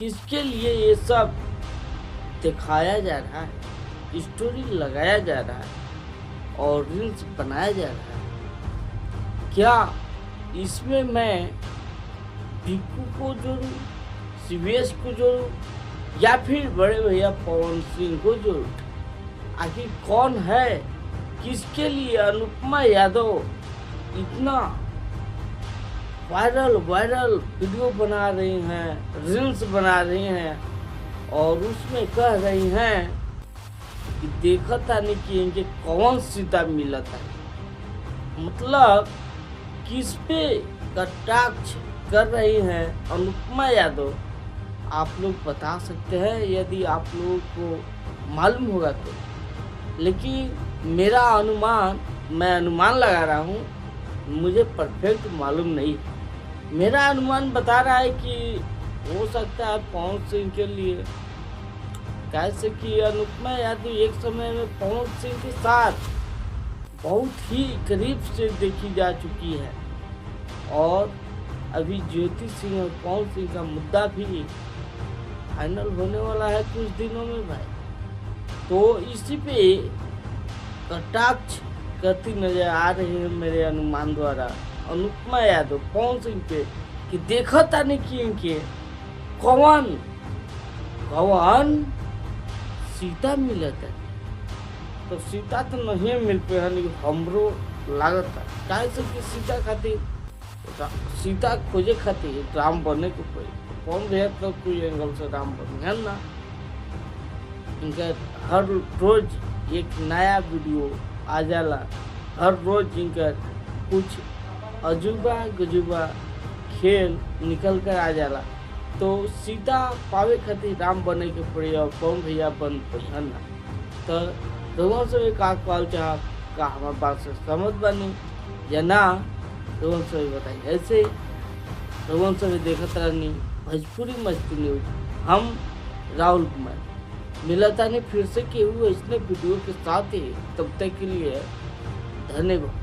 इसके लिए ये सब दिखाया जा रहा है, स्टोरी लगाया जा रहा है और रील्स बनाया जा रहा है। क्या इसमें मैं पीकू को जोड़ूं, सीवीएस को जोड़ूं या फिर बड़े भैया पवन सिंह को जोड़ूं? आखिर कौन है, किसके लिए अनुपमा यादव इतना वायरल वीडियो बना रही हैं, रील्स बना रही हैं और उसमें कह रही हैं कि देखता नहीं कि इनके कौन सीता मिलत है। मतलब किस पे कटाक्ष कर रही हैं अनुपमा यादव, आप लोग बता सकते हैं यदि आप लोगों को मालूम होगा तो। लेकिन मेरा अनुमान, मैं अनुमान लगा रहा हूँ, मुझे परफेक्ट मालूम नहीं। मेरा अनुमान बता रहा है कि हो सकता है पवन सिंह के लिए, कैसे कि अनुपमा यादव एक समय में पवन सिंह के साथ बहुत ही करीब से देखी जा चुकी है और अभी ज्योति सिंह और पवन सिंह का मुद्दा भी फाइनल होने वाला है कुछ दिनों में भाई। तो इसी पे कटाक्ष करती नजर आ रही है मेरे अनुमान द्वारा अनुपमा यादव पवन सिंह पे कि देखता नहीं कि इनके कौन सीता मिलत है। तो सीता तो नहीं मिल पे है, हमरो लागत है कैसे कि सीता खोजे खातिर राम बने को कोई कौन रहे तो कोई एंगल से राम बने है ना। इनका हर रोज एक नया वीडियो आ जाला, हर रोज इनका कुछ अजूबा गजूबा खेल निकल कर आ जाला। तो सीता पावे खातिर राम बने के पड़ी और कौन भैया बन पड़ी ना। तो लोगों से का कॉल चाह का हमारे बात से समझ बनी या ना, लोगों से भी बताइए। ऐसे लोगों से भी देखत रहनी भोजपुरी मस्ती न्यूज। हम राहुल कुमार मिलता नहीं फिर से केहू इसने वीडियो के साथ ही। तब तक के लिए धन्यवाद।